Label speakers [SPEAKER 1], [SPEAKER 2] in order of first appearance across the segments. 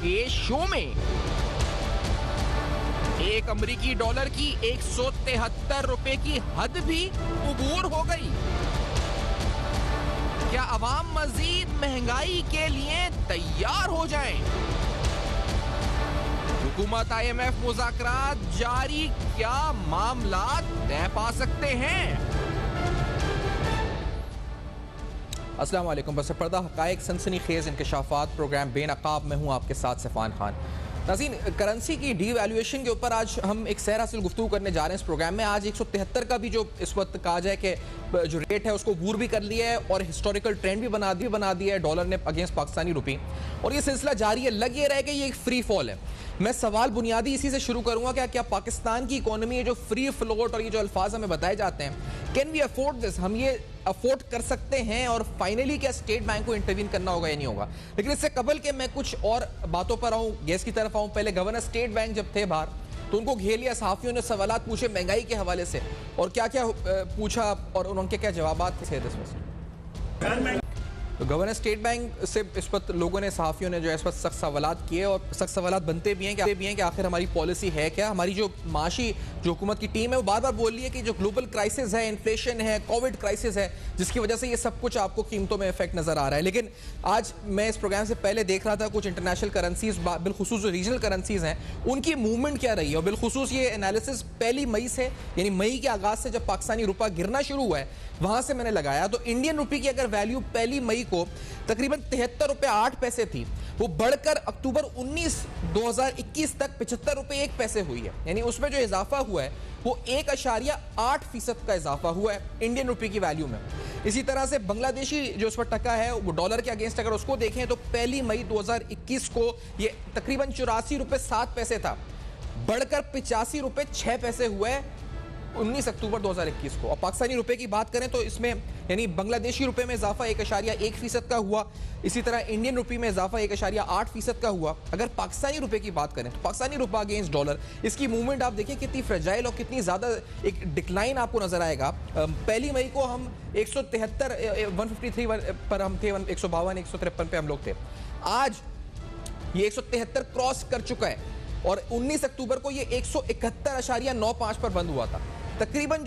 [SPEAKER 1] के शो में। एक अमेरिकी डॉलर की 173 रुपए की हद भी उबूर हो गई। क्या अवाम मजीद महंगाई के लिए तैयार हो जाएं? हुकूमत IMF मुज़ाकरात जारी, क्या मामला तय पा सकते हैं? अस्सलाम वालेकुम। बस पर्दा हक़ाइक़ सनसनीखेज़ इंकशाफ़ात प्रोग्राम बेनकाब में हूँ आपके साथ सफ़ान खान। नाज़रीन, करेंसी की डीवैल्यूएशन के ऊपर आज हम एक सैर हासिल गुफ्तगू करने जा रहे हैं इस प्रोग्राम में। आज 173 का भी जो इस वक्त कहा जाए कि जो रेट है उसको अबूर भी कर लिया है और हिस्टोरिकल ट्रेंड भी बना दिया है डॉलर ने अगेंस्ट पाकिस्तानी रुपी, और ये सिलसिला जारी है। लग ये रहा है कि ये एक फ्री फॉल है। मैं सवाल बुनियादी इसी से शुरू करूंगा कि क्या पाकिस्तान की इकोनॉमी है जो फ्री फ्लोट और ये जो अल्फाज हमें बताए जाते हैं, कैन वी अफोर्ड दिस, हम ये अफोर्ड कर सकते हैं? और फाइनली क्या स्टेट बैंक को इंटरवीन करना होगा या नहीं होगा? लेकिन इससे कबल के मैं कुछ और बातों पर आऊँ, गेस्ट की तरफ आऊँ। पहले गवर्नर स्टेट बैंक जब थे बाहर तो उनको घेर लिया, सहाफियों ने सवालात पूछे महंगाई के हवाले से, और क्या क्या पूछा और उनके क्या जवाब थे इसमें। तो गवर्नर स्टेट बैंक से इस वक्त लोगों ने, सहाफियों ने जो है इस वक्त सख्त सवालात किए, और सख्त सवालात बनते भी हैं कि आखिर हमारी पॉलिसी है क्या। हमारी जो माशी जो हुकूमत की टीम है वो बार बार बोल रही है कि जो ग्लोबल क्राइसिस है, इन्फ्लेशन है, कोविड क्राइसिस है, जिसकी वजह से ये सब कुछ आपको कीमतों में इफेक्ट नजर आ रहा है। लेकिन आज मैं इस प्रोग्राम से पहले देख रहा था कुछ इंटरनेशनल करेंसीज, बिलखुसूस जो रीजनल करेंसीज हैं, उनकी मूवमेंट क्या रही है। और बिलखुसूस ये एनालिसिस पहली मई से, यानी मई के आगाज से जब पाकिस्तानी रुपया गिरना शुरू हुआ है वहां से मैंने लगाया, तो इंडियन रुपये की अगर वैल्यू पहली मई को तकरीबन 73 रुपए 8 पैसे थी, वो बढ़कर अक्टूबर 19 2021 तक 75 रुपए 1 पैसे हुई है। यानी उसमें जो इजाफा हुआ है वो 1.8% का इजाफा हुआ है इंडियन रुपये की वैल्यू में। इसी तरह से बांग्लादेशी जो उस पर टका है वो डॉलर के अगेंस्ट अगर उसको देखें तो पहली मई 2021 को ये तकरीबन 84 रुपए 7 पैसे था, बढ़कर 85 रुपए 6 पैसे हुआ है 19 अक्टूबर 2021 को। और पाकिस्तानी रुपए की बात करें तो इसमें यानी बांग्लादेशी रुपए में इजाफा 1.1% का हुआ, इसी तरह इंडियन रुपये में इजाफा 1.8% का हुआ। अगर पाकिस्तानी रुपए की बात करें तो पाकिस्तानी रुपया अगेंस्ट डॉलर, इसकी मूवमेंट आप देखिए कितनी फ्रेजाइल और कितनी ज़्यादा एक डिक्लाइन आपको नजर आएगा। पहली मई को हम 173 153 पर हम थे, 152 153 पे हम लोग थे। आज ये 173 क्रॉस कर चुका है, और 19 अक्टूबर को ये 171.95 पर बंद हुआ था। तकरीबन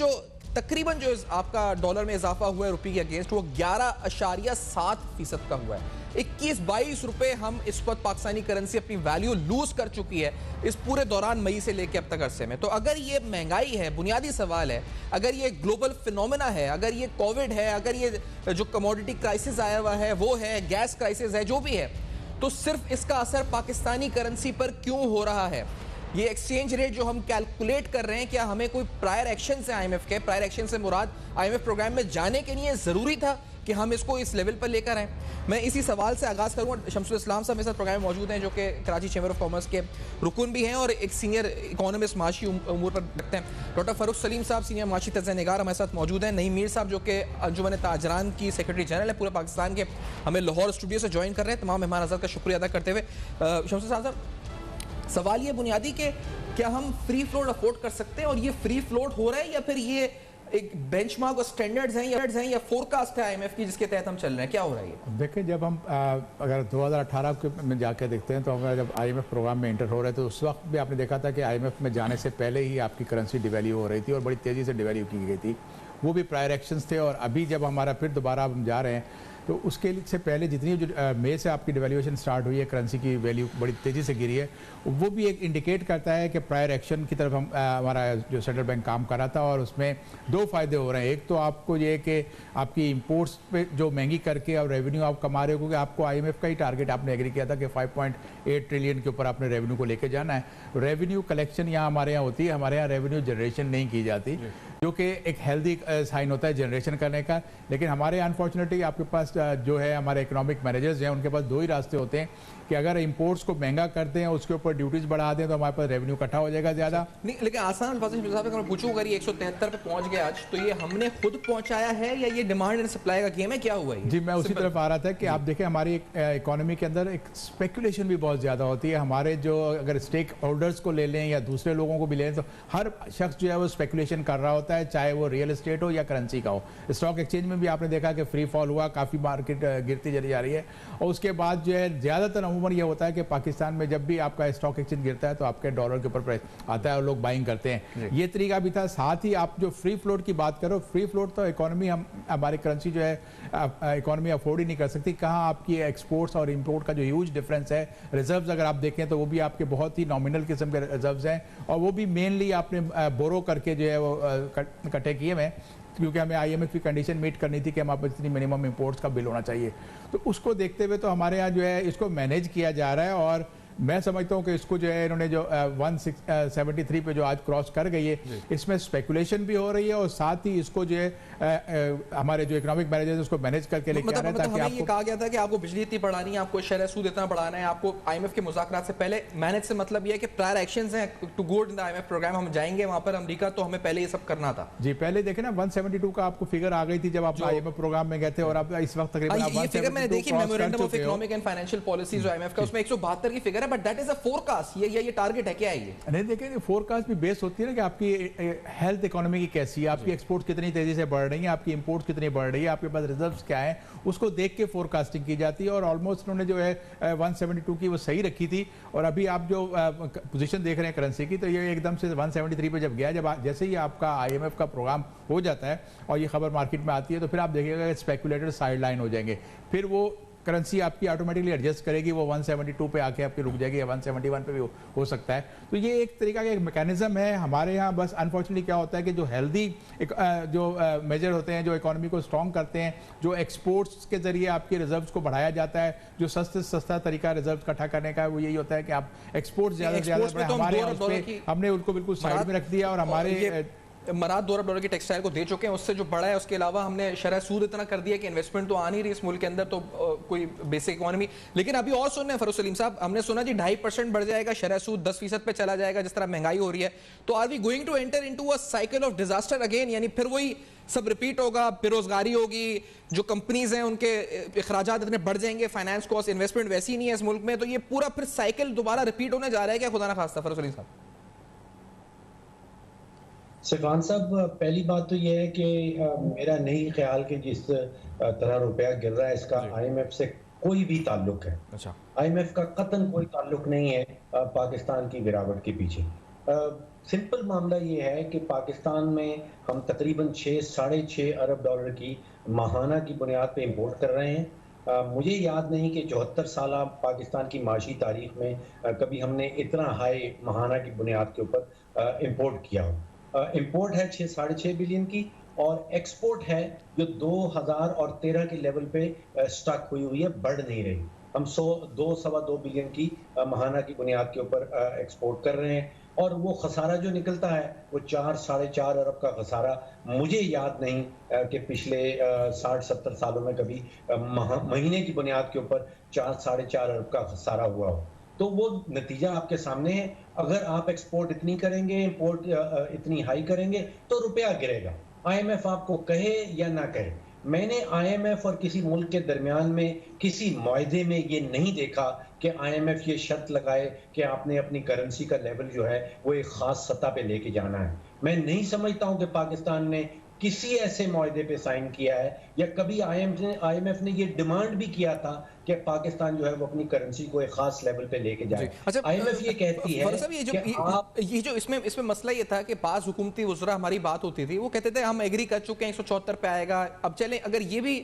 [SPEAKER 1] जो आपका डॉलर में इजाफा हुआ है रुपये के अगेंस्ट, वो 11.7% का हुआ है। 21-22 रुपए हम इस वक्त पाकिस्तानी करेंसी अपनी वैल्यू लूज कर चुकी है इस पूरे दौरान मई से लेकर अब तक अरसे में। तो अगर ये महंगाई है, बुनियादी सवाल है, अगर ये ग्लोबल फिनोमेना है, अगर ये कोविड है, अगर ये जो कमोडिटी क्राइसिस आया हुआ है वो है, गैस क्राइसिस है, जो भी है, तो सिर्फ इसका असर पाकिस्तानी करेंसी पर क्यों हो रहा है? ये एक्सचेंज रेट जो हम कैलकुलेट कर रहे हैं, क्या हमें कोई प्रायर एक्शन से, IMF के प्रायर एक्शन से मुराद IMF प्रोग्राम में जाने के लिए ज़रूरी था कि हम इसको इस लेवल पर लेकर आए? मैं इसी सवाल से आगाज़ करूँगा। शमसुल इस्लाम साहब मेरे साथ प्रोग्राम में मौजूद हैं, जो कि कराची चैम्बर ऑफ कॉमर्स के रुकन भी हैं और एक सीनियर इकोनॉमिस्ट माशी उमूर पर रखते हैं। डॉक्टर फ़ारूक सलीम साहब सीनियर माशी तज्ज़िया निगार हमारे साथ मौजूद हैं। नईम मीर साहब जो कि अंजुमन ताजरान की सेक्रेटरी जनरल है पूरे पाकिस्तान के, हमें लाहौर स्टूडियो से ज्वाइन कर रहे हैं। तमाम मेहमान हज़रात का शुक्रिया अदा करते हुए शमसुल साहब, सवाल ये बुनियादी कि क्या हम फ्री फ्लोट अफोर्ड कर सकते हैं, और ये फ्री फ्लोट हो रहा है या फिर ये एक बेंचमार्क और स्टैंडर्ड्स हैं या फोरकास्ट है IMF की जिसके तहत हम चल रहे हैं? क्या हो रहा है?
[SPEAKER 2] देखिए, जब हम अगर 2018 के में जाके देखते हैं तो हमारा जब IMF प्रोग्राम में एंटर हो रहे थे उस वक्त भी आपने देखा था कि IMF में जाने से पहले ही आपकी करेंसी डिवैल्यू हो रही थी और बड़ी तेज़ी से डिवैल्यू की गई थी। वो भी प्रायर एक्शंस थे, और अभी जब हमारा फिर दोबारा हम जा रहे हैं तो उसके से पहले जितनी जो मई से आपकी डिवैल्यूएशन स्टार्ट हुई है, करेंसी की वैल्यू बड़ी तेज़ी से गिरी है, वो भी एक इंडिकेट करता है कि प्रायर एक्शन की तरफ हम हमारा जो सेंट्रल बैंक काम कर रहा था। और उसमें दो फ़ायदे हो रहे हैं। एक तो आपको ये कि आपकी इंपोर्ट्स पे जो महंगी करके और रेवेन्यू आप कमा रहे हो, क्योंकि आपको IMF का ही टारगेट आपने एग्री किया था कि 5.8 ट्रिलियन के ऊपर आपने रेवेन्यू को लेके जाना है। रेवेन्यू कलेक्शन यहाँ हमारे यहाँ होती है, हमारे यहाँ रेवेन्यू जनरेशन नहीं की जाती, जो कि एक हेल्दी साइन होता है जनरेशन करने का। लेकिन हमारे अनफॉर्चुनेटली आपके पास जो है हमारे इकोनॉमिक मैनेजर्स हैं, उनके पास दो ही रास्ते होते हैं कि अगर इंपोर्ट्स को महंगा करते हैं, उसके ऊपर ड्यूटीज बढ़ा दें तो हमारे पास रेवेन्यू इकट्ठा हो जाएगा ज़्यादा।
[SPEAKER 1] नहीं, लेकिन आसान अल्फाज में साहब अगर पूछूं, अगर ये 173 पे पहुंच गया आज, तो ये हमने खुद पहुंचाया है या ये डिमांड एंड सप्लाई का गेम है? क्या हुआ है?
[SPEAKER 2] जी, मैं उसी तरफ आ रहा था कि आप देखें हमारी इकोनॉमी के अंदर एक स्पेकुलेशन भी बहुत ज़्यादा होती है। हमारे जो अगर स्टेक होल्डर्स को ले लें या दूसरे लोगों को भी ले लें, तो हर शख्स जो है वो स्पेकुलेशन कर रहा होता है, चाहे वो रियल एस्टेट हो या करेंसी का हो। स्टॉक एक्सचेंज में भी आपने देखा कि फ्री फॉल हुआ, काफ़ी मार्केट गिरती चली जा रही है। और उसके बाद जो है ज़्यादातर अमूमन ये होता है कि पाकिस्तान में जब भी आपका स्टॉक एक्सचेंज गिरता है तो आपके डॉलर के ऊपर प्राइस आता है और लोग बाइंग करते हैं। ये तरीका भी था। साथ ही आप जो फ्री फ्लोट की बात करो, फ्री फ्लोट तो इकोनॉमी हमारी करेंसी जो है इकोनॉमी अफोर्ड ही नहीं कर सकती। कहाँ आपकी एक्सपोर्ट्स और इंपोर्ट का जो ह्यूज डिफरेंस है, रिजर्व्स अगर आप देखें तो वो भी आपके बहुत ही नॉमिनल किस्म के रिजर्व्स हैं और वो भी मेनली आपने बोरो करके जो है वो इकट्ठे किए हैं, क्योंकि हमें IMF की कंडीशन मीट करनी थी कि हमारे पास इतनी मिनिमम इंपोर्ट्स का बिल होना चाहिए। तो उसको देखते हुए तो हमारे यहाँ जो है इसको मैनेज किया जा रहा है और मैं समझता हूँ कि इसको जो है इन्होंने जो 173 पे जो आज क्रॉस कर गई है, इसमें स्पेकुलेशन भी हो रही है और साथ ही इसको जो है हमारे जो इकोनॉमिक मैनेजर उसको मैनेज करके लेके आ रहे हैं ताकि
[SPEAKER 1] हमें ये कहा गया था कि आपको बिजली इतनी बढ़ानी है, आपको शरह सूद इतना बढ़ाना है, आपको IMF के मुज़ाकरात से पहले मैनेज से मतलब ये है कि प्रायर एक्शंस हैं to go in the IMF programme, हम जाएंगे वहां पर अमेरिका, तो हमें पहले ये सब करना था।
[SPEAKER 2] जी पहले देखे ना 172 का आपको फिगर आ गई थी जब आप IMF प्रोग्राम में गए थे और अब इस वक्त तकरीबन
[SPEAKER 1] ये फिगर मैंने देखी memorandum of economic and financial policies IMF का, उसमें 172 की फिगर है, but that is a forecast. ये टारगेट है, क्या है ये?
[SPEAKER 2] नहीं देखिए, फोरकास्ट भी बेस होती है ना कि आपकी हेल्थ इकोनॉमी की कैसी है, आपकी एक्सपोर्ट कितनी तेजी से बढ़ रही है, आपकी इंपोर्ट कितनी बढ़ रही है, आपके पास रिजर्व्स क्या है, उसको देख के फोरकास्टिंग की जाती है। और ऑलमोस्ट उन्होंने जो है 172 की वो सही रखी थी और अभी आप जो पोजीशन देख रहे हैं करेंसी की, तो ये एकदम से 173 पे जब गया, जब जैसे ही आपका IMF का प्रोग्राम हो जाता है और ये खबर मार्केट में आती है, तो फिर आप देखिएगा स्पेकुलेटर साइड लाइन हो जाएंगे, फिर वो करेंसी आपकी ऑटोमेटिकली एडजस्ट करेगी, वो 172 पे आके आपकी रुक जाएगी या 171 पे भी हो सकता है। तो ये एक तरीका का एक मैकेनिज्म है हमारे यहाँ। बस अनफॉर्चुनेटली क्या होता है कि जो हेल्दी जो मेजर होते हैं, जो इकोनॉमी को स्ट्रॉन्ग करते हैं, जो एक्सपोर्ट्स के जरिए आपके रिजर्व्स को बढ़ाया जाता है, जो सस्ते से सस्ता तरीका रिजर्व इकट्ठा करने का, वो यही होता है कि आप एक्सपोर्ट ज़्यादा से ज़्यादा हमारे हमने उनको बिल्कुल साइड में रख दिया और हमारे
[SPEAKER 1] मराद $2 अरब की टेक्सटाइल को दे चुके हैं, उससे जो बड़ा है उसके अलावा हमने शरह सूद इतना कर दिया कि इन्वेस्टमेंट तो आ नहीं रही इस मुल्क के अंदर, तो कोई बेसिक इकोनॉमी। लेकिन अभी और सुन रहे हैं फरूख सलीम साहब, हमने सुना जी 2.5% बढ़ जाएगा, शरह सूद 10% पे चला जाएगा जिस तरह महंगाई हो रही है, तो are we going to enter into a cycle of disaster again? यानी फिर वही सब रिपीट होगा, बेरोजगारी होगी, जो कंपनीज हैं उनके अखराजात इतने बढ़ जाएंगे, फाइनेंस कॉस्ट, इन्वेस्टमेंट वैसी नहीं है इस मुल्क में, तो ये पूरा फिर साइकिल दोबारा रिपीट होने जा रहा है क्या, खुदा ना खास्ता? फरूख सलीम साहब।
[SPEAKER 3] सफान साहब, पहली बात तो यह है कि मेरा नहीं ख्याल कि जिस तरह रुपया गिर रहा है इसका IMF से कोई भी ताल्लुक है।
[SPEAKER 1] अच्छा,
[SPEAKER 3] IMF का कतन कोई ताल्लुक नहीं है पाकिस्तान की गिरावट के पीछे। सिंपल मामला ये है कि पाकिस्तान में हम तकरीबन 6-6.5 अरब डॉलर की माहाना की बुनियाद पे इंपोर्ट कर रहे हैं। मुझे याद नहीं कि 74 साल पाकिस्तान की माशी तारीख में कभी हमने इतना हाई माहाना की बुनियाद के ऊपर इंपोर्ट किया हो। इंपोर्ट है 6-6.5 बिलियन की और एक्सपोर्ट है जो 2013 के लेवल पे स्टक हुई है, बढ़ नहीं रही। हम 2-2.25 बिलियन की माहाना की बुनियाद के ऊपर एक्सपोर्ट कर रहे हैं और वो खसारा जो निकलता है वो 4-4.5 अरब का खसारा मुझे याद नहीं कि पिछले 60-70 सालों में कभी महीने की बुनियाद के ऊपर 4-4.5 अरब का खसारा हुआ हो। तो वो नतीजा आपके सामने है। अगर आप एक्सपोर्ट इतनी करेंगे, इंपोर्ट इतनी हाई करेंगे, तो रुपया गिरेगा। IMF आपको कहे या ना कहे, मैंने IMF और किसी मुल्क के दरमियान में किसी मुआहदे में ये नहीं देखा कि IMF ये शर्त लगाए कि आपने अपनी करेंसी का लेवल जो है वो एक खास सतह पे लेके जाना है। मैं नहीं समझता हूँ कि पाकिस्तान ने किसी ऐसे मुआहदे पे साइन किया है या कभी IMF ने ये डिमांड भी किया था कि पाकिस्तान जो है वो अपनी करेंसी को एक खास लेवल पे लेके जाए।
[SPEAKER 1] अच्छा,
[SPEAKER 3] IMF ये कहती है
[SPEAKER 1] ये जो इसमें मसला ये था कि पास हुकूमती वज़रा हमारी बात होती थी, वो कहते थे हम एग्री कर चुके हैं 174 पे आएगा। अब चलें, अगर ये भी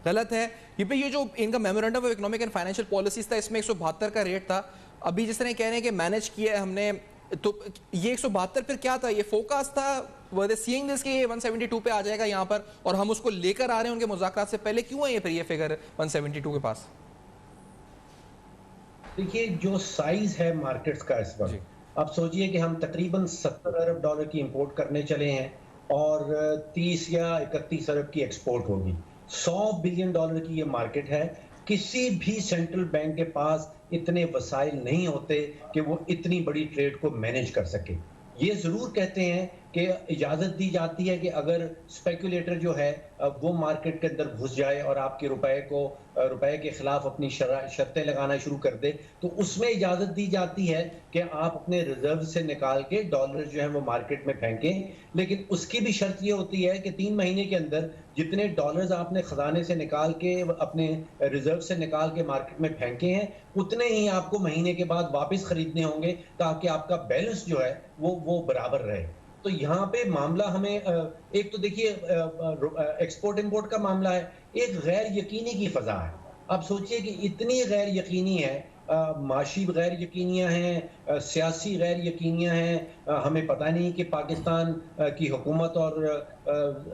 [SPEAKER 1] गलत है, ये जो इनका memorandum of economic and financial policies था, इसमें 172 का रेट था। अभी जिस तरह कह रहे हैं कि मैनेज किया है हमने, तो ये 172 फिर क्या था? ये फोकस था, वर सीइंग दिस कि ये 172 पे आ जाएगा यहाँ पर और हम उसको लेकर आ रहे हैं उनके मुज़ाकरात से पहले, क्यों है ये फिर ये फिगर 172 के पास?
[SPEAKER 3] देखिए, जो साइज है मार्केट्स का इस वक्त, आप सोचिए कि हम तकरीबन 70 अरब डॉलर की इंपोर्ट करने चले हैं और 30 या 31 अरब की एक्सपोर्ट होगी। 100 बिलियन डॉलर की ये मार्केट है। किसी भी सेंट्रल बैंक के पास इतने वसाइल नहीं होते कि वो इतनी बड़ी ट्रेड को मैनेज कर सके। ये जरूर कहते हैं कि इजाज़त दी जाती है कि अगर स्पेकुलेटर जो है वो मार्केट के अंदर घुस जाए और आपके रुपए के खिलाफ अपनी शर्तें लगाना शुरू कर दे, तो उसमें इजाज़त दी जाती है कि आप अपने रिजर्व से निकाल के डॉलर जो है वो मार्केट में फेंकें। लेकिन उसकी भी शर्त ये होती है कि 3 महीने के अंदर जितने डॉलर्स आपने खजाने से निकाल के अपने रिजर्व से निकाल के मार्केट में फेंके हैं, उतने ही आपको महीने के बाद वापस खरीदने होंगे, ताकि आपका बैलेंस जो है वो बराबर रहे। तो यहाँ पे मामला हमें एक तो देखिए एक्सपोर्ट इंपोर्ट का मामला है, एक गैर यकीनी की फजा है। आप सोचिए कि इतनी गैर यकीनी है, माशी गैर यकीनियाँ हैं, सियासी गैर यकीनियाँ हैं। हमें पता नहीं कि पाकिस्तान की हुकूमत और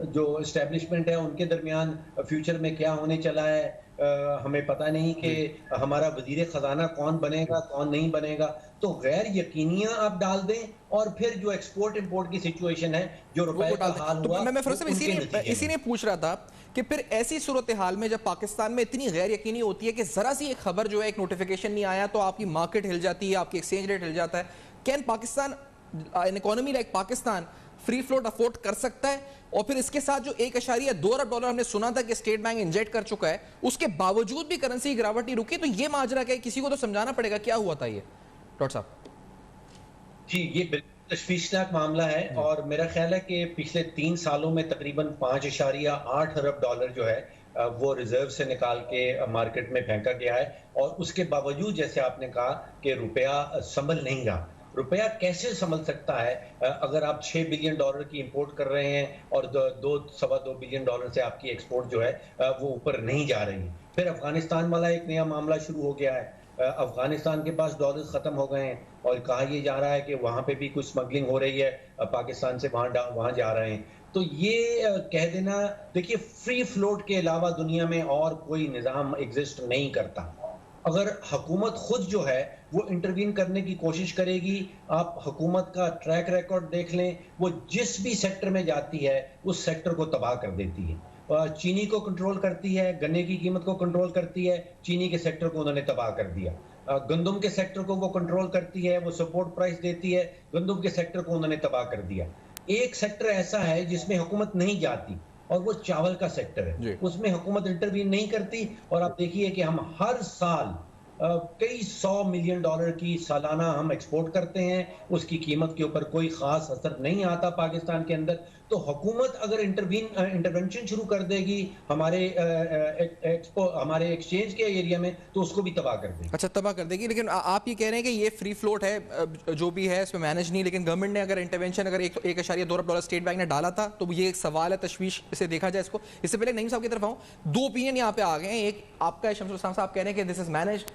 [SPEAKER 3] जो इस्टेब्लिशमेंट है उनके दरमियान फ्यूचर में क्या होने चला है। हमें पता नहीं कि हमारा वजीर खजाना कौन बनेगा, कौन नहीं बनेगा। तो गैर यकीनियां आप डाल दें और फिर जो एक्सपोर्ट इंपोर्ट की सिचुएशन है, जो रुपए का हाल हुआ,
[SPEAKER 1] मैं फिरोज साहब इसीलिए पूछ रहा था कि फिर ऐसी सूरत हाल में जब पाकिस्तान में इतनी गैर यकीनी होती है कि जरा सी एक खबर जो है, एक नोटिफिकेशन नहीं आया तो आपकी मार्केट हिल जाती है, आपकी एक्सचेंज रेट हिल जाता है। Can Pakistan, an economy like Pakistan, free float afford कर सकता है? और फिर इसके साथ जो 1.2 अरब डॉलर हमने सुना था कि स्टेट बैंक इंजेक्ट कर चुका है, उसके बावजूद भी करेंसी की गिरावट नहीं रुकी, तो ये माजरा क्या है? किसी को तो समझाना पड़ेगा क्या हुआ था ये, डॉक्टर साहब।
[SPEAKER 3] जी, ये बिल्कुल तशवीशनाक मामला है और मेरा ख्याल है कि पिछले 3 सालों में तकरीबन 5.8 अरब डॉलर जो है वो रिजर्व से निकाल के मार्केट में फेंका गया है। और उसके बावजूद, जैसे आपने कहा कि रुपया संभल नहीं रहा। रुपया कैसे संभल सकता है अगर आप 6 बिलियन डॉलर की इंपोर्ट कर रहे हैं और 2-2.25 बिलियन डॉलर से आपकी एक्सपोर्ट जो है वो ऊपर नहीं जा रही है। फिर अफगानिस्तान वाला एक नया मामला शुरू हो गया है। अफगानिस्तान के पास डॉलर्स खत्म हो गए हैं और कहा यह जा रहा है कि वहां पे भी कुछ स्मगलिंग हो रही है, पाकिस्तान से वहां जा रहे हैं। तो ये कह देना, देखिए फ्री फ्लोट के अलावा दुनिया में और कोई निज़ाम एग्जिस्ट नहीं करता। अगर हुकूमत खुद जो है वो इंटरवीन करने की कोशिश करेगी, आप हुकूमत का ट्रैक रिकॉर्ड देख लें, वो जिस भी सेक्टर में जाती है उस सेक्टर को तबाह कर देती है। चीनी को कंट्रोल करती है, गन्ने की कीमत को कंट्रोल करती है, चीनी के सेक्टर को उन्होंने तबाह कर दिया। गंदम के सेक्टर को वो कंट्रोल करती है, वो सपोर्ट प्राइस देती है, गंदम के सेक्टर को उन्होंने तबाह कर दिया। एक सेक्टर ऐसा है जिसमें हुकूमत नहीं जाती और वो चावल का सेक्टर है, उसमें हुकूमत इंटरवीन नहीं करती। और आप देखिए कि हम हर साल कई 100 मिलियन डॉलर की सालाना हम एक्सपोर्ट करते हैं, उसकी कीमत के ऊपर कोई खास असर नहीं आता पाकिस्तान के अंदर। तो हुकूमत अगर इंटरवेंशन शुरू कर देगी हमारे एक्सचेंज के एरिया में, तो उसको भी तबाह कर देगी।
[SPEAKER 1] अच्छा, तबाह कर देगी। लेकिन आप ये कह रहे हैं कि ये फ्री फ्लोट है जो भी है, इसमें मैनेज नहीं, लेकिन गवर्नमेंट ने अगर इंटरवेंशन, अगर 1.2 अरब डॉलर स्टेट बैंक ने डाला था, तो ये एक सवाल है, तशवीश से देखा जाए इसको। इससे पहले नईम साहब की तरफ आऊँ, 2 ओपिनियन यहाँ पे आ गए हैं। एक आपका है, शमसुल इस्लाम साहब कह रहे हैं कि दिस इज मैनेज।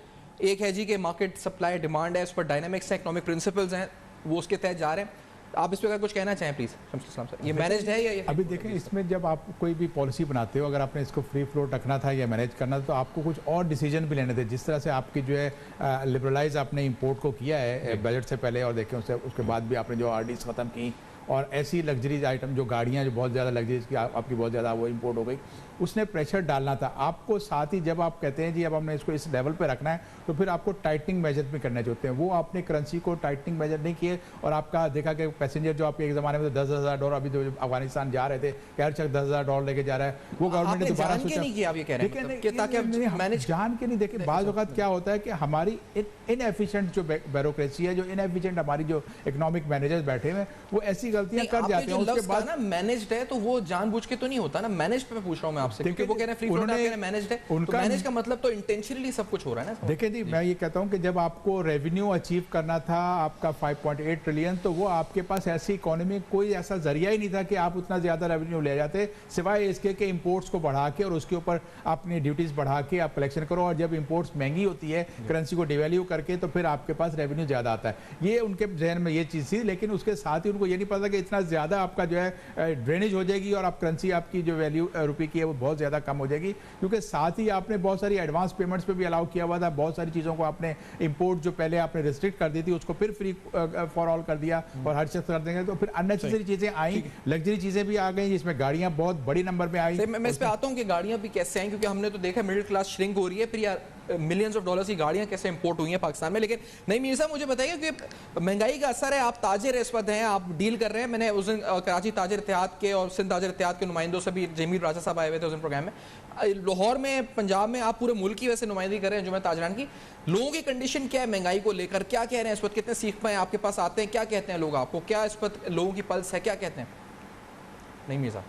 [SPEAKER 1] एक है जी कि मार्केट सप्लाई डिमांड है, उस पर डायनामिक्स है, इकोनॉमिक प्रिंसिपल्स हैं, वो उसके तहत जा रहे हैं। आप इस पर अगर कुछ कहना चाहें प्लीज शमसुल इस्लाम सर, ये मैनेज्ड है या ये?
[SPEAKER 2] अभी देखें, इसमें जब आप कोई भी पॉलिसी बनाते हो, अगर आपने इसको फ्री फ्लोट रखना था या मैनेज करना था, तो आपको कुछ और डिसीजन भी लेने थे। जिस तरह से आपकी जो है लिबरलाइज आपने इंपोर्ट को किया है बजट से पहले, और देखें उसके बाद भी आपने जो आरडीज ख़त्म की, और ऐसी लग्जरीज आइटम जो गाड़ियाँ जो बहुत ज़्यादा लग्जरीज की आपकी बहुत ज़्यादा वो इंपोर्ट हो गई, उसने प्रेशर डालना था आपको। साथ ही जब आप कहते हैं जी अब हमने इसको इस लेवल पे रखना है, तो फिर आपको टाइटनिंग मेजर भी करने होते हैं। वो आपने करेंसी को टाइटनिंग मेजर नहीं किए, और आपका देखा कि पैसेंजर जो आपके एक ज़माने में तो 10,000 डॉलर, अभी तो अफगानिस्तान जा रहे थे खैर चक 10,000 डॉलर लेके जा रहा है, वो गवर्नमेंट ने दोबारा सोचा
[SPEAKER 1] नहीं किया। आप ये कह रहे हैं ताकि मैनेज
[SPEAKER 2] जान के नहीं। देखिए बाज़ वक़्त क्या होता है कि हमारी इनएफिशिएंट जो ब्यूरोक्रेसी है, जो इनएफिशिएंट हमारी जो इकोनॉमिक मैनेजर्स बैठे हुए, वो ऐसी गलतियां कर जाते हैं। उसके बाद
[SPEAKER 1] ना मैनेज्ड है, तो वो जानबूझ के तो नहीं होता ना। मैनेज्ड पे मैं पूछ रहा हूं मैं आपसे, क्योंकि वो कह रहे हैं फ्री फ्लोट, आप कह रहे हैं मैनेज्ड है, तो मैनेज का मतलब तो इंटेंशनली सब कुछ हो रहा है ना।
[SPEAKER 2] देखिए जी, मैं ये कहता हूं कि जब आपको रेवेन्यू अचीव करना था आपका 5.8 ट्रिलियन, तो वो आपके पास ऐसी इकोनॉमी कोई ऐसा जरिया ही नहीं था कि आप उतना ज्यादा रेवेन्यू ले जाते, सिवाय इसके कि इंपोर्ट्स को बढ़ा के और उसके ऊपर अपनी ड्यूटीज बढ़ा के आप कलेक्शन करो। और जब इंपोर्ट्स महंगी होती है करेंसी को डिवैल्यू करके, तो फिर आपके पास रेवेन्यू ज्यादा आता है। ये उनके जहन में ये चीज थी, लेकिन उसके साथ ही उनको ये नहीं पता कि इतना ज्यादा आपका जो है ड्रेनेज हो जाएगी और आप करेंसी आपकी जो वैल्यू रुपये की है वो बहुत ज़्यादा कम हो जाएगी। क्योंकि साथ ही आपने बहुत सारी एडवांस पेमेंट्स पे भी अलाउ किया हुआ था, बहुत सारी चीज़ों को आपने इंपोर्ट जो पहले आपने रिस्ट्रिक्ट कर दी थी उसको फिर फ्री फॉर ऑल कर दिया और हर शख्स कर देंगे। तो फिर अननेसेसरी चीज़ें आई, लग्जरी चीज़ें भी आ गई, जिसमें गाड़ियाँ बहुत बड़ी नंबर में आई।
[SPEAKER 1] मैं इस पर आता हूँ कि गाड़ियाँ भी कैसे आई, क्योंकि हमने तो देखा मिडिल क्लास श्रिंक हो रही है, फिर यार मिलियंस ऑफ डॉलर्स की गाड़ियाँ कैसे इंपोर्ट हुई हैं पाकिस्तान में। लेकिन नहीं मीर साहब, मुझे बताइए कि महंगाई का असर है, आप ताजिर इस वक्त हैं, आप डील कर रहे हैं। मैंने उस दिन कराची ताजिर इत्तेहाद के और सिंध ताजिर इत्तेहाद के नुमाइंदों से भी, जमील राजा साहब आए हुए थे उस दिन प्रोग्राम में। लाहौर में, पंजाब में आप पूरे मुल्क की वैसे नुमाइंदगी कर रहे हैं जुम्मे ताजरान की। लोगों की कंडीशन क्या है महंगाई को लेकर, क्या कह रहे हैं इस वक्त, कितने सीख पाए आपके पास आते हैं, क्या कहते हैं लोग आपको, क्या इस वक्त लोगों की पल्स है, क्या कहते हैं? नहीं मीर साहब,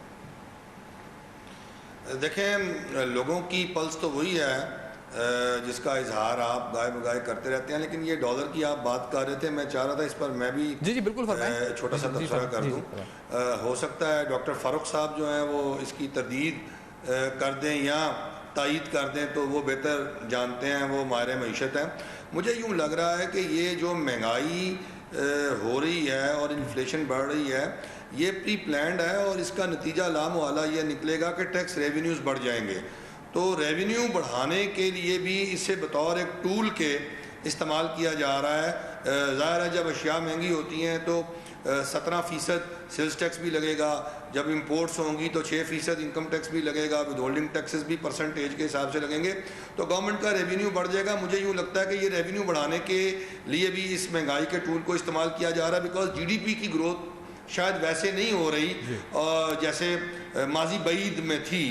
[SPEAKER 4] देखें लोगों की पल्स तो वही है जिसका इजहार आप गाय बगाए करते रहते हैं। लेकिन ये डॉलर की आप बात कर रहे थे, मैं चाह रहा था इस पर मैं भी
[SPEAKER 1] जी बिल्कुल
[SPEAKER 4] छोटा सा तबसरा कर दूं। हो सकता है डॉक्टर फ़ारूक साहब जो हैं वो इसकी तरदीद कर दें या तायीद कर दें, तो वो बेहतर जानते हैं, वो माहिर मईशत हैं। मुझे यूँ लग रहा है कि ये जो महंगाई हो रही है और इन्फ्लेशन बढ़ रही है, ये प्री प्लान्ड है और इसका नतीजा लामवाला ये निकलेगा कि टैक्स रेवेन्यूज़ बढ़ जाएंगे। तो रेवेन्यू बढ़ाने के लिए भी इसे बतौर एक टूल के इस्तेमाल किया जा रहा है। ज़ाहिर है जब अशिया महंगी होती हैं तो 17% सेल्स टैक्स भी लगेगा, जब इंपोर्ट्स होंगी तो 6% इनकम टैक्स भी लगेगा, विद होल्डिंग टैक्सेस भी परसेंटेज के हिसाब से लगेंगे, तो गवर्नमेंट का रेवेन्यू बढ़ जाएगा। मुझे यूँ लगता है कि ये रेवेन्यू बढ़ाने के लिए भी इस महंगाई के टूल को इस्तेमाल किया जा रहा है, बिकॉज GDP की ग्रोथ शायद वैसे नहीं हो रही जैसे माजी बईद में थी,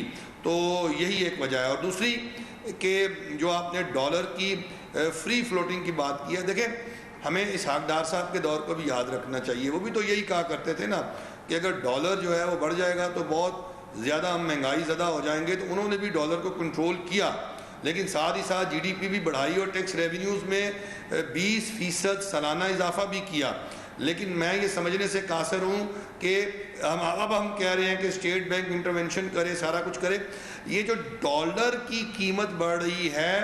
[SPEAKER 4] तो यही एक वजह है। और दूसरी कि जो आपने डॉलर की फ्री फ्लोटिंग की बात की है, देखें हमें इसहाक डार साहब के दौर को भी याद रखना चाहिए। वो भी तो यही कहा करते थे ना कि अगर डॉलर जो है वो बढ़ जाएगा तो बहुत ज़्यादा हम महंगाई ज़्यादा हो जाएंगे, तो उन्होंने भी डॉलर को कंट्रोल किया, लेकिन साथ ही साथ GDP भी बढ़ाई और टैक्स रेवेन्यूज़ में 20% सालाना इजाफा भी किया। लेकिन मैं ये समझने से कासर हूँ कि हम कह रहे हैं कि स्टेट बैंक इंटरवेंशन करे, सारा कुछ करे। ये जो डॉलर की कीमत बढ़ रही है,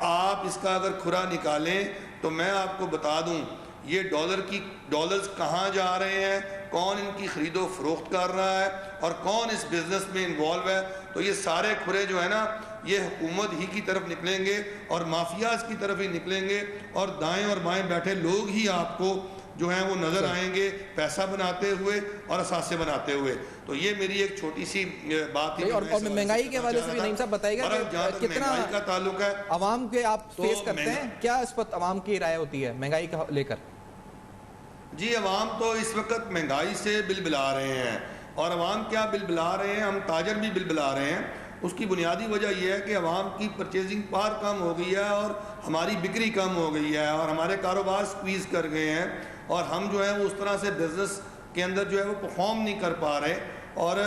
[SPEAKER 4] आप इसका अगर खुरा निकालें तो मैं आपको बता दूं ये डॉलर्स कहाँ जा रहे हैं, कौन इनकी खरीदो फरोख्त कर रहा है और कौन इस बिज़नेस में इन्वॉल्व है, तो ये सारे खुरे जो है ना ये हुकूमत ही की तरफ निकलेंगे और माफियाज की तरफ ही निकलेंगे, और दाएं और बाएं बैठे लोग ही आपको जो है वो नजर आएंगे पैसा बनाते हुए और असासे बनाते हुए। तो ये मेरी एक छोटी सी बात है।
[SPEAKER 1] और महंगाई के हवाले से भी नईम साहब बताएगा कि कितना
[SPEAKER 4] का ताल्लुक है
[SPEAKER 1] आवाम के आप फेस करते हैं, क्या इस पर आवाम की राय होती है महंगाई का लेकर?
[SPEAKER 4] जी अवाम तो इस वक्त महंगाई से बिलबिला रहे हैं, और अवाम क्या बिलबिला रहे हैं, हम ताजर भी बिलबिला रहे हैं। उसकी बुनियादी वजह यह है कि अवाम की परचेजिंग पावर कम हो गई है और हमारी बिक्री कम हो गई है और हमारे कारोबार स्क्वीज़ कर गए हैं, और हम जो है वो उस तरह से बिज़नेस के अंदर जो है वो परफॉर्म नहीं कर पा रहे। और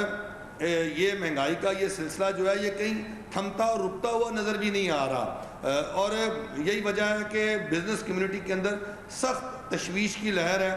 [SPEAKER 4] ये महंगाई का ये सिलसिला जो है ये कहीं थमता और रुकता हुआ नज़र भी नहीं आ रहा, और यही वजह है कि बिज़नेस कम्युनिटी के अंदर सख्त तशवीश की लहर है,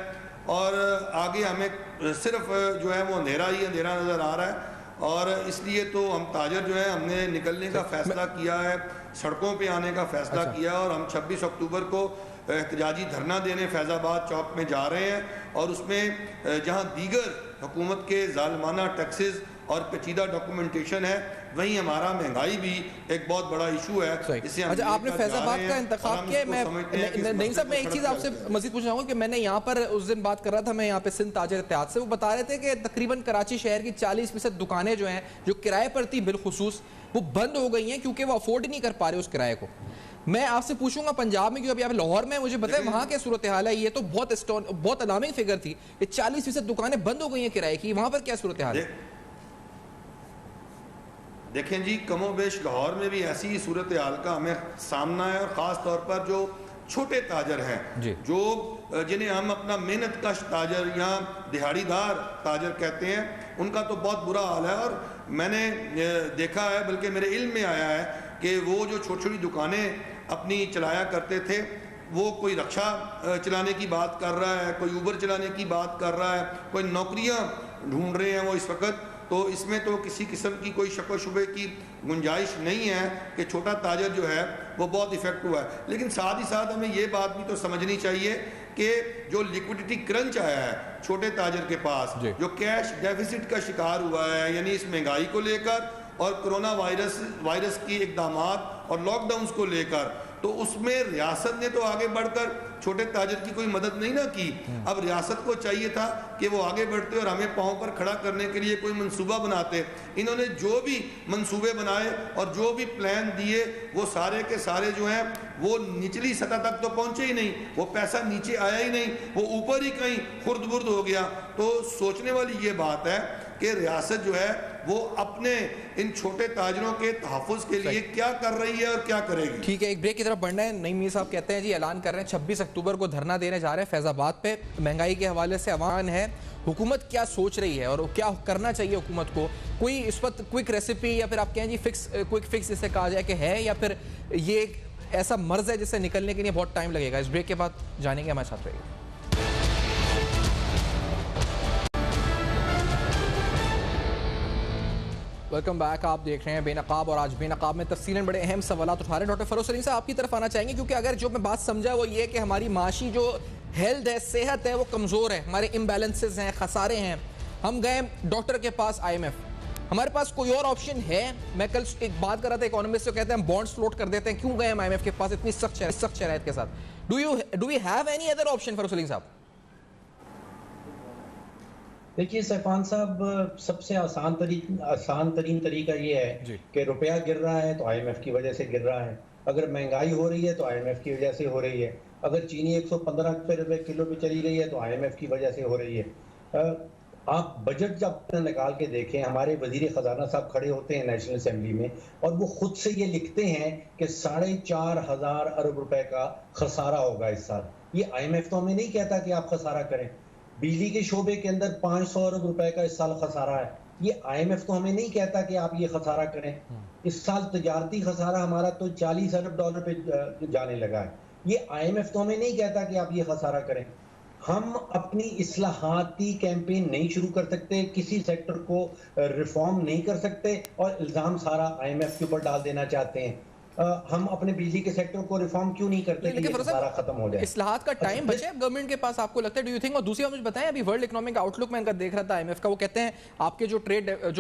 [SPEAKER 4] और आगे हमें सिर्फ जो है वो अंधेरा ही अंधेरा नज़र आ रहा है। और इसलिए तो हम ताजर जो है हमने निकलने का फ़ैसला किया है, सड़कों पे आने का फ़ैसला किया, और हम 26 अक्टूबर को एहतजाजी धरना देने फैज़ाबाद चौक में जा रहे हैं, और उसमें जहां दीगर हुकूमत के ज़ालिमाना टैक्सेस और पेचीदा डॉक्यूमेंटेशन है, वहीं हमारा महंगाई भी एक बहुत बड़ा इशू है।
[SPEAKER 1] इसे अच्छा, आपने फैज़ाबाद का इंतखाब किया। मैं नहीं साहब, मैं एक चीज़ आपसे मज़ीद पूछना चाहूँगा कि मैंने यहाँ पर उस दिन बात कर रहा था, मैं यहाँ पे सिंध ताजिर इत्तेहाद से, वो बता रहे थे कि तकरीबन कराची शहर की 40% दुकानें जो हैं जो किराए पर थी बिलखुसूस वो बंद हो गई हैं क्योंकि वो अफोर्ड नहीं कर पा रहे उस किराए को। मैं आपसे पूछूंगा पंजाब में, क्योंकि अभी लाहौर में मुझे बताएं वहां क्या सूरत हाल है। ये तो बहुत अलार्मिंग फिगर थी कि 40% दुकानें बंद हो गई हैं किराए की, वहां पर क्या सूरत हाल है?
[SPEAKER 4] देखें जी, कमोबेश लाहौर में भी ऐसी ही सूरत हाल का हमें सामना है, और ख़ास तौर पर जो छोटे ताजर हैं, जो जिन्हें हम अपना मेहनत कश ताजर या दिहाड़ीदार ताजर कहते हैं, उनका तो बहुत बुरा हाल है। और मैंने देखा है, बल्कि मेरे इल्म में आया है कि वो जो छोटी छोटी दुकानें अपनी चलाया करते थे, वो कोई रक्षा चलाने की बात कर रहा है, कोई ऊबर चलाने की बात कर रहा है, कोई नौकरियां ढूंढ रहे हैं वो इस वक्त। तो इसमें तो किसी किस्म की कोई शक व शुबे की गुंजाइश नहीं है कि छोटा ताजर जो है वो बहुत इफेक्ट हुआ है। लेकिन साथ ही साथ हमें ये बात भी तो समझनी चाहिए कि जो लिक्विडिटी क्रंच आया है छोटे ताजर के पास, जो कैश डेफिसिट का शिकार हुआ है, यानी इस महंगाई को लेकर और कोरोना वायरस की इकदामात और लॉकडाउन को लेकर, तो उसमें रियासत ने तो आगे बढ़कर छोटे ताजर की कोई मदद नहीं ना की। अब रियासत को चाहिए था कि वो आगे बढ़ते और हमें पाँव पर खड़ा करने के लिए कोई मंसूबा बनाते। इन्होंने जो भी मंसूबे बनाए और जो भी प्लान दिए वो सारे के सारे जो हैं वो निचली सतह तक तो पहुंचे ही नहीं, वो पैसा नीचे आया ही नहीं, वो ऊपर ही कहीं खुर्द बुर्द हो गया। तो सोचने वाली ये बात है कि रियासत जो है वो अपने इन छोटे ताजरों के तहफ़्फ़ुज़ के लिए क्या कर रही है और क्या करेगी।
[SPEAKER 1] ठीक है, एक ब्रेक की तरफ बढ़ना है। नईम मीर साहब कहते हैं जी, ऐलान कर रहे हैं 26 अक्टूबर को धरना देने जा रहे हैं फैज़ाबाद पे। महंगाई के हवाले से आह्वान है, हुकूमत क्या सोच रही है और क्या करना चाहिए हुकूमत को? कोई इस वक्त क्विक रेसिपी या फिर आप कहें जी क्विक फिक्स जिसे कहा जाए कि है, या फिर ये एक ऐसा मर्ज है जिससे निकलने के लिए बहुत टाइम लगेगा? इस ब्रेक के बाद जानेंगे, हमारे साथ रहिए। Welcome back. आप देख रहे हैं बेनकाब और आज बेनकाब में तफसीलन बड़े अहम सवाल उठा रहे हैं। डॉक्टर फरोख सलीम साहब आपकी तरफ आना चाहेंगे, क्योंकि अगर जो मैं बात समझा वो ये है कि हमारी माशी जो हेल्थ है, सेहत है, वो कमज़ोर है, हमारे इम्बैलेंसेस हैं, खसारे हैं। हम गए डॉक्टर के पास, IMF, हमारे पास कोई और ऑप्शन है? मैं कल एक बात कर रहा था इकोनॉमिस्ट से, कहते हैं हम बॉन्ड्स फ्लोट कर देते हैं। क्यों गए हम IMF के पास इतनी सख्त शराइत के साथ? Do we have any other option Farrukh Salim साहब?
[SPEAKER 3] देखिए सैफान साहब, सबसे आसान तरीन तरीका ये है कि रुपया गिर रहा है तो IMF की वजह से गिर रहा है, अगर महंगाई हो रही है तो IMF की वजह से हो रही है, अगर चीनी 115 रुपये किलो पे चली रही है तो IMF की वजह से हो रही है। आप बजट जब निकाल के देखें, हमारे वजीर खजाना साहब खड़े होते हैं नेशनल असेंबली में और वो खुद से ये लिखते हैं कि 4,500 अरब रुपए का खसारा होगा इस साल। ये IMF तो हमें नहीं कहता कि आप खसारा करें। बिजली के शोबे के अंदर 500 अरब रुपए का इस साल खसारा है, ये IMF तो हमें नहीं कहता कि आप ये खसारा करें। इस साल तजारती खसारा हमारा तो 40 अरब डॉलर पे जाने लगा है, ये IMF तो हमें नहीं कहता कि आप ये खसारा करें। हम अपनी इस्लाहाती कैंपेन नहीं शुरू कर सकते, किसी सेक्टर को रिफॉर्म नहीं कर सकते और इल्ज़ाम सारा IMF के ऊपर डाल देना चाहते हैं। हम अपने बिजली के सेक्टर को रिफॉर्म क्यों नहीं करते कि ये सारा खत्म हो जाए?
[SPEAKER 1] इस्लाहात का टाइम बचे अब गवर्नमेंट के पास, आपको लगता है? Do you think? और दूसरी बात मुझे बताएं, अभी वर्ल्ड इकोनॉमिक आउटलुक में देख रहा था IMF का, वो कहते हैं आपके जो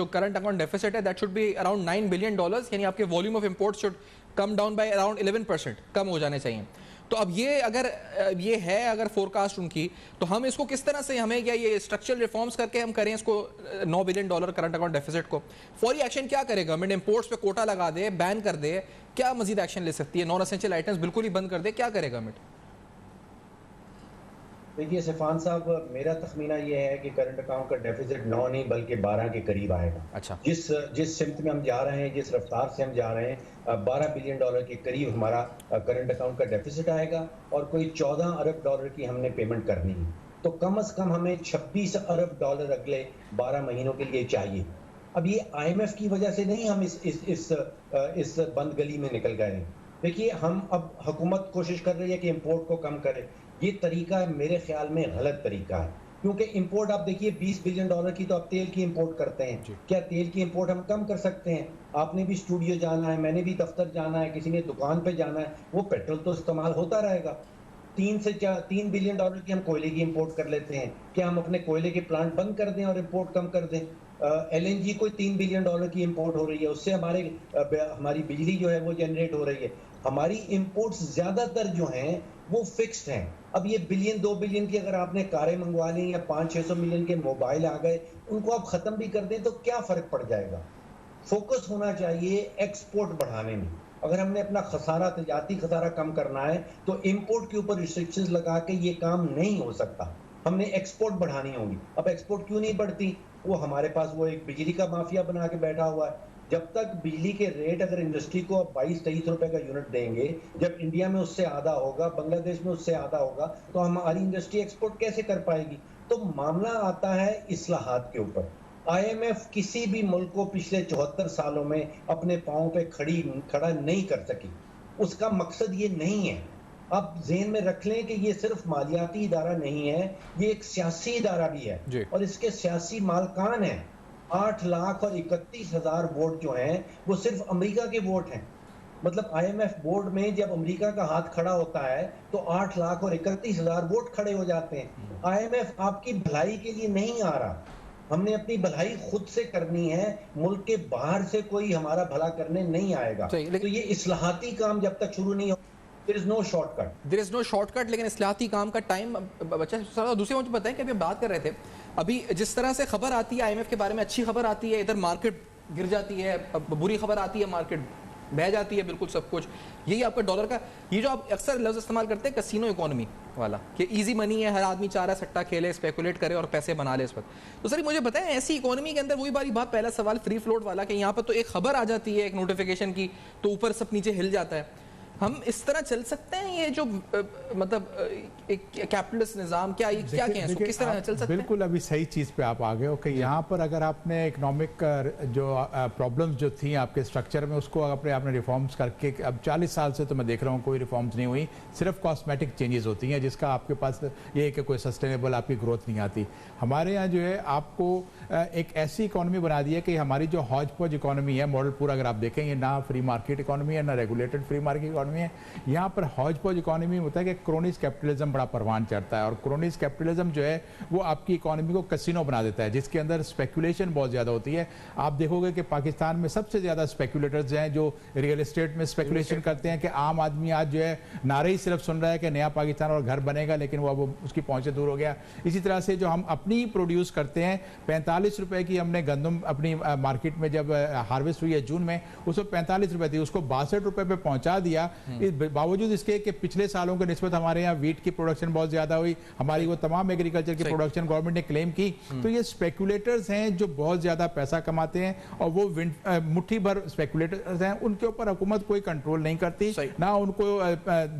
[SPEAKER 1] करंट अकाउंट डेफिसिट है that should be around $9 billion, यानी आपके volume of import should come down by around 11%, कम हो जाने चाहिए। तो अब ये अगर फोरकास्ट उनकी, तो हम इसको किस तरह से, हमें क्या ये स्ट्रक्चरल रिफॉर्म्स करके हम करें इसको $9 बिलियन करंट अकाउंट डेफिसिट को? फौरी एक्शन क्या करे गवर्नमेंट? इंपोर्ट्स पे कोटा लगा दे, बैन कर दे? क्या मजीद एक्शन ले सकती है? नॉन एसेंशियल आइटम्स बिल्कुल ही बंद कर दे? क्या करे गवर्नमेंट?
[SPEAKER 3] देखिए सैफान साहब, मेरा तखमीना ये है कि करंट अकाउंट का डेफिसिट 9 नहीं बल्कि 12 के करीब आएगा।
[SPEAKER 1] अच्छा।
[SPEAKER 3] जिस सिमत में हम जा रहे हैं, जिस रफ्तार से हम जा रहे हैं, $12 बिलियन के करीब हमारा करंट अकाउंट का डेफिसिट आएगा और कोई $14 अरब की हमने पेमेंट करनी है। तो कम से कम हमें $26 अरब अगले 12 महीनों के लिए चाहिए। अब ये IMF की वजह से नहीं हम इस बंद गली में निकल गए हैं। देखिए, हम अब हुकूमत कोशिश कर रही है कि इंपोर्ट को कम करे। ये तरीका मेरे ख्याल में गलत तरीका है, क्योंकि इंपोर्ट आप देखिए $20 बिलियन की तो आप तेल की इंपोर्ट करते हैं। क्या तेल की इंपोर्ट हम कम कर सकते हैं? आपने भी स्टूडियो जाना है, मैंने भी दफ्तर जाना है, किसी ने दुकान पे जाना है, वो पेट्रोल तो इस्तेमाल होता रहेगा। 3 बिलियन डॉलर की हम कोयले की इंपोर्ट कर लेते हैं। क्या हम अपने कोयले के प्लांट बंद कर दें और इंपोर्ट कम कर दें? LNG कोई $3 बिलियन की इंपोर्ट हो रही है, उससे हमारी बिजली जो है वो जनरेट हो रही है। हमारी इंपोर्ट्स ज्यादातर जो हैं वो फिक्स्ड हैं। अब ये $1-2 बिलियन की अगर आपने कारें मंगवा ली या 500-600 मिलियन के मोबाइल आ गए, उनको आप खत्म भी कर दें तो क्या फर्क पड़ जाएगा? फोकस होना चाहिए एक्सपोर्ट बढ़ाने में। अगर हमने अपना तजारती खसारा कम करना है तो इंपोर्ट के ऊपर रिस्ट्रिक्शंस लगा के ये काम नहीं हो सकता। हमने एक्सपोर्ट बढ़ानी होगी। अब एक्सपोर्ट क्यों नहीं बढ़ती? वो हमारे पास वो एक बिजली का माफिया बना के बैठा हुआ है। जब तक बिजली के रेट अगर इंडस्ट्री को 22-23 रुपए का यूनिट देंगे, जब इंडिया में उससे आधा होगा, बांग्लादेश में उससे आधा होगा, तो हमारी इंडस्ट्री एक्सपोर्ट कैसे कर पाएगी? तो मामला आता है इस्लाहात के ऊपर। IMF किसी भी मुल्क को पिछले 74 सालों में अपने पांव पे खड़ा नहीं कर सकी। उसका मकसद ये नहीं है। आप ज़हन में रख लें कि ये सिर्फ मालियाती इदारा नहीं है, ये एक सियासी इदारा भी है और इसके सियासी मालकान हैं। 8,31,000 वोट जो हैं वो सिर्फ अमेरिका के वोट हैं। मतलब IMF बोर्ड में जब अमेरिका का हाथ खड़ा होता है तो 8,31,000 वोट खड़े हो जाते हैं। IMF आपकी भलाई के लिए नहीं आ रहा। हमने अपनी भलाई खुद से करनी है, मुल्क के बाहर से कोई हमारा भला करने नहीं आएगा। तो ये इस्लाहाती काम जब तक शुरू नहीं हो there is no shortcut.
[SPEAKER 1] There is no shortcut, लेकिन इस्लाहाती काम का टाइम बच्चा। दूसरी मुझे बताएं कि अभी बात कर रहे थे, अभी जिस तरह से खबर आती है IMF के बारे में, अच्छी खबर आती है, इधर मार्केट गिर जाती है, बुरी खबर आती है, मार्केट बह जाती है, बिल्कुल सब कुछ। यही आपका डॉलर का, ये जो आप अक्सर लफ्ज़ इस्तेमाल करते हैं कसिनो इकोनॉमी वाला, कि इजी मनी है, हर आदमी चाह रहा है सट्टा खेले, स्पेकुलेट करे और पैसे बना ले इस वक्त। तो सर मुझे बताएं, ऐसी इकोनॉमी के अंदर वही बारी बात, पहला सवाल फ्री फ्लोट वाला, कि यहाँ पर तो एक खबर आ जाती है एक नोटिफिकेशन की, तो ऊपर सब नीचे हिल जाता है। हम इस तरह चल सकते हैं? ये जो मतलब एक कैपिटलिस्ट निज़ाम, क्या ये क्या कहें, किस तरह चल सकते हैं?
[SPEAKER 2] बिल्कुल अभी सही चीज़ पे आप आ गए हो कि यहाँ पर अगर आपने इकोनॉमिक जो प्रॉब्लम्स जो थी आपके स्ट्रक्चर में, उसको आपने रिफॉर्म्स करके, अब 40 साल से तो मैं देख रहा हूँ कोई रिफॉर्म्स नहीं हुई, सिर्फ कॉस्मेटिक चेंजेस होती हैं, जिसका आपके पास ये है कि कोई सस्टेनेबल आपकी ग्रोथ नहीं आती। हमारे यहाँ जो है आपको एक ऐसी इकोनॉमी बना दी है कि हमारी जो हौज पौज इकोनॉमी है, मॉडल पूरा अगर आप देखें, ये ना फ्री मार्केट इकोनॉमी है, ना रेगुलेटेड फ्री मार्केट इकोनॉमी है। यहाँ पर हौज पौज इकोनॉमी होता है कि क्रोनीज कैपिटलिज्म बड़ा परवान चढ़ता है, और क्रोनीज कैपिटलिज्म जो है वो आपकी इकोनॉमी को कसिनो बना देता है, जिसके अंदर स्पेकुलेशन बहुत ज़्यादा होती है। आप देखोगे कि पाकिस्तान में सबसे ज़्यादा स्पेकुलेटर्स हैं जो रियल एस्टेट में स्पेकुलेशन करते हैं, कि आम आदमी आज जो है नारे ही सिर्फ सुन रहा है कि नया पाकिस्तान और घर बनेगा, लेकिन वो अब उसकी पहुँच से दूर हो गया। इसी तरह से जो हम अपनी प्रोड्यूस करते हैं, 45 रुपए की हमने गंदम अपनी मार्केट में जब हार्वेस्ट हुई है जून में, उसको 45 रुपए थी, उसको 62 रुपए पे पहुंचा दिया। बावजूद इसके कि पिछले सालों के निस्बत हमारे यहाँ वीट की प्रोडक्शन बहुत ज्यादा हुई, हमारी वो तमाम एग्रीकल्चर की प्रोडक्शन गवर्नमेंट ने क्लेम की। तो ये स्पेकुलेटर्स हैं जो बहुत ज्यादा पैसा कमाते हैं, और वो मुट्ठी भर स्पेकुलेटर्स हैं, उनके ऊपर हुकूमत कोई कंट्रोल नहीं करती, ना उनको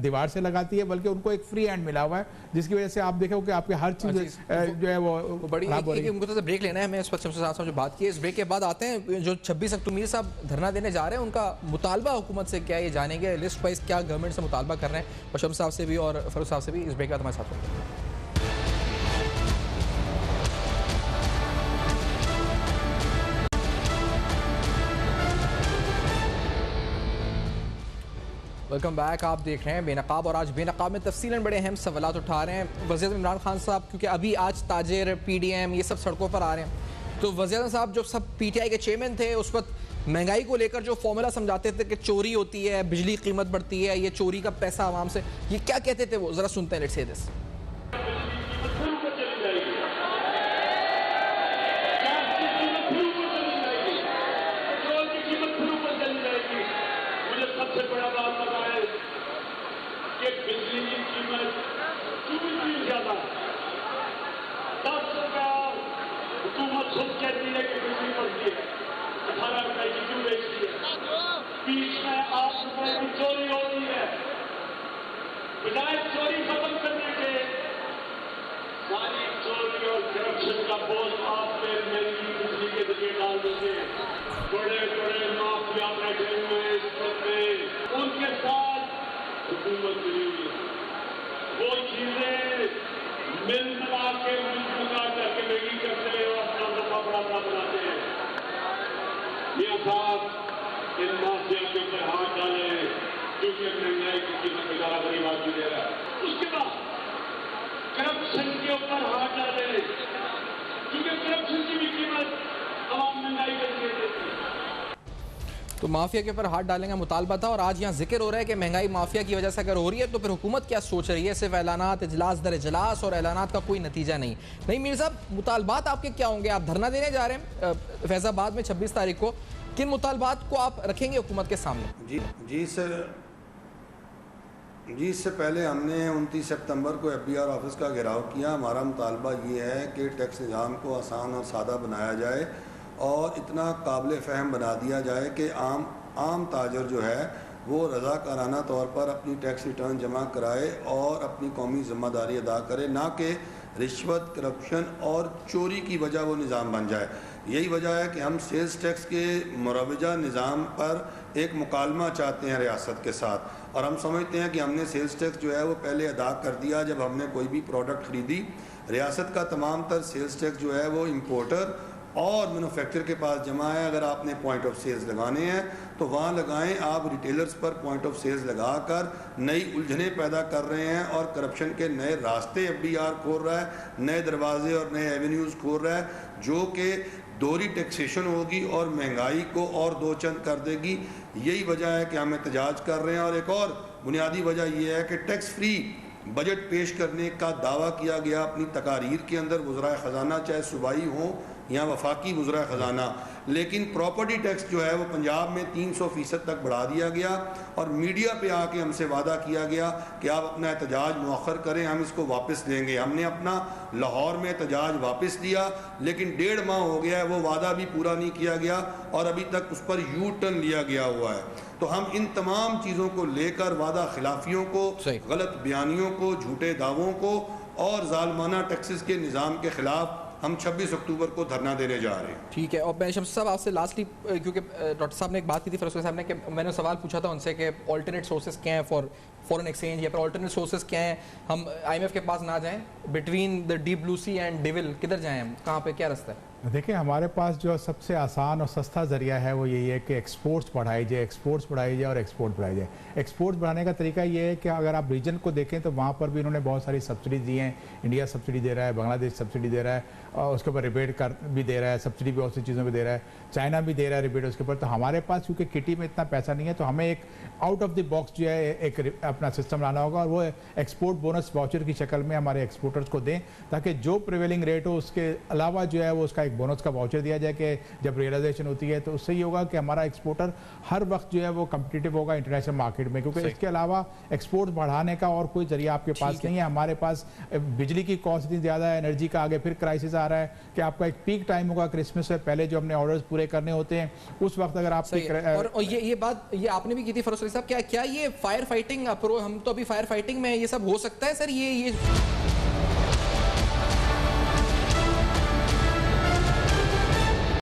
[SPEAKER 2] दीवार से लगाती है, बल्कि उनको एक फ्री हैंड मिला हुआ है, जिसकी वजह से आप देखो कि आपके हर चीज जो है वो
[SPEAKER 1] बड़ी ब्रेक लेना है। मैं इस वक्त शमस साहब जो बात की है, इस ब्रेक के बाद आते हैं जो 26 अक्टूबर साहब धरना देने जा रहे हैं, उनका मुतालबा हुकूमत से क्या है ये जानेंगे, लिस्ट वाइज क्या गवर्नमेंट से मुतालबा कर रहे हैं, और शमस साहब से भी और फरूख साहब से भी। इस ब्रेक के बाद हमारे साथ होंगे। Welcome back. आप देख रहे हैं बेनकाब, और आज बेनकाब में तफसीलन बड़े अहम सवाल उठा रहे हैं वज़ीर इमरान खान साहब, क्योंकि अभी आज ताजिर PDM ये सब सड़कों पर आ रहे हैं। तो वज़ीर साहब जो सब PTI के चेयरमैन थे, उस वक्त महंगाई को लेकर जो फॉर्मूला समझाते थे कि चोरी होती है, बिजली की कीमत बढ़ती है, ये चोरी का पैसा आवाम से, ये क्या कहते थे वो, ज़रा सुनते हैं। Let's say this.
[SPEAKER 5] बीच में 8 रुपए की चोरी हो रही है, बजाय चोरी खत्म करने के सारी चोरी और करप्शन का बोझ आप पे मेरी बिजली के जरिए डाल देंगे। बड़े बड़े माफिया बैठे हुए इस वक्त में, उनके साथ हुकूमत मिली हुई है। वो चीजें मिल मिला के करके बेगी करते हैं और अपना दफा बड़ा बनाते हैं। ये साहब इन माफिया के ऊपर हाथ डाले, क्योंकि अपने न्याय की कीमत बेचारा गरीब आदमी दे रहा है। उसके बाद करप्शन के ऊपर हाथ डाले, क्योंकि करप्शन की भी कीमत आवाम महंगाई करके देती है।
[SPEAKER 1] तो माफिया के ऊपर हाथ डालने का मुतालबा था, और आज यहाँ जिक्र हो रहा है कि महंगाई माफिया की वजह से अगर हो रही है, तो फिर हुकूमत क्या सोच रही है? सिर्फ ऐलानात, इजलास दर इजलास, और ऐलानात का कोई नतीजा नहीं। मीर साहब, मुतालबात आपके क्या होंगे? आप धरना देने जा रहे हैं फैजाबाद में 26 तारीख को, किन मुतालबात को आप रखेंगे हुकूमत के सामने?
[SPEAKER 4] जी सर, जी इससे पहले हमने 29 सितंबर को FBR ऑफिस का घेराव किया। हमारा मुतालबा ये है कि टैक्स निज़ाम को आसान और सादा बनाया जाए, और इतना काबिल फ़हम बना दिया जाए कि आम ताजर जो है वो रज़ाकाराना तौर पर अपनी टैक्स रिटर्न जमा कराए और अपनी कौमी ज़िम्मेदारी अदा करे, ना कि रिश्वत, करप्शन और चोरी की वजह वो निज़ाम बन जाए। यही वजह है कि हम सेल्स टैक्स के मुरवजा निज़ाम पर एक मुकालमा चाहते हैं रियासत के साथ, और हम समझते हैं कि हमने सेल्स टैक्स जो है वो पहले अदा कर दिया जब हमने कोई भी प्रोडक्ट ख़रीदी। रियासत का तमाम तर सेल्स टैक्स जो है वो इम्पोर्टर और मैन्युफैक्चर के पास जमा है। अगर आपने पॉइंट ऑफ सेल्स लगाने हैं तो वहाँ लगाएं। आप रिटेलर्स पर पॉइंट ऑफ सेल्स लगाकर नई उलझनें पैदा कर रहे हैं, और करप्शन के नए रास्ते FBR खोल रहा है, नए दरवाजे और नए एवेन्यूज़ खोल रहा है, जो कि दोहरी टैक्सेशन होगी और महंगाई को और दो चंद कर देगी। यही वजह है कि हम एहतजाज कर रहे हैं। और एक और बुनियादी वजह यह है कि टैक्स फ्री बजट पेश करने का दावा किया गया अपनी तकारीर के अंदर वज़राए ख़जाना, चाहे सूबाई हों या वफाकी वज़राए ख़जाना, लेकिन प्रॉपर्टी टैक्स जो है वो पंजाब में 300% तक बढ़ा दिया गया और मीडिया पे आके हमसे वादा किया गया कि आप अपना एहतजाज मौखर करें, हम इसको वापस लेंगे। हमने अपना लाहौर में एहतजाज वापस लिया, लेकिन 1.5 माह हो गया है, वो वादा भी पूरा नहीं किया गया और अभी तक उस पर यू टर्न लिया गया हुआ है। तो हम इन तमाम चीज़ों को लेकर वादा खिलाफियों को, गलत बयानियों को, झूठे दावों को और जालमाना टैक्सेस के निज़ाम के ख़िलाफ़ हम 26 अक्टूबर को धरना देने जा रहे हैं।
[SPEAKER 1] ठीक है। और मैं शम्स साहब आपसे लास्टली, क्योंकि डॉक्टर साहब ने एक बात की थी फरोज़ साहब ने, कि मैंने सवाल पूछा था उनसे कि ऑल्टरनेट सोर्सेज क्या हैं फॉर फॉरेन एक्सचेंज, या फिर ऑल्टरनेट सोर्सेज क्या हैं, हम IMF के पास ना जाएं, between the deep blue sea and devil किधर जाएं हम, कहाँ पे क्या रास्ता है?
[SPEAKER 2] देखिए, हमारे पास जो सबसे आसान और सस्ता ज़रिया है वो यही है कि एक्सपोर्ट्स बढ़ाई जाए, एक्सपोर्ट्स बढ़ाई जाए और एक्सपोर्ट बढ़ाई जाए। एक्सपोर्ट्स बढ़ाने का तरीका ये है कि अगर आप रीजन को देखें तो वहाँ पर भी उन्होंने बहुत सारी सब्सिडी दी हैं। इंडिया सब्सिडी दे रहा है, बांग्लादेश सब्सिडी दे रहा है और उसके ऊपर रिबेट कर भी दे रहा है, सब्सिडी भी बहुत सी चीज़ों पर दे रहा है, चाइना भी दे रहा है रिबेट उसके ऊपर। तो हमारे पास क्योंकि किटी में इतना पैसा नहीं है तो हमें एक आउट ऑफ द बॉक्स जो है एक अपना सिस्टम लाना होगा और वो एक्सपोर्ट बोनस वाउचर की शक्ल में हमारे एक्सपोर्टर्स को दें, ताकि जो प्रिवेलिंग रेट हो उसके अलावा जो है वो उसका एक बोनस का वाउचर दिया जाए कि जब रियलाइजेशन होती है तो उससे ये होगा कि हमारा एक्सपोर्टर हर वक्त जो है वो कम्पिटिटिव होगा इंटरनेशनल मार्केट में, क्योंकि इसके अलावा एक्सपोर्ट बढ़ाने का और कोई जरिया आपके पास नहीं है। हमारे पास बिजली की कॉस्ट इतनी ज़्यादा है, एनर्जी का आगे फिर क्राइसिस आ रहा है कि आपका एक पीक टाइम होगा क्रिसमस से पहले जो हमने ऑर्डर्स पूरे करने होते हैं, उस वक्त अगर आप
[SPEAKER 1] और ये बात ये आपने भी की थी फरोज़ साहब, क्या ये फायर फाइटिंग, हम तो अभी फायर फाइटिंग में, ये सब हो सकता है सर? ये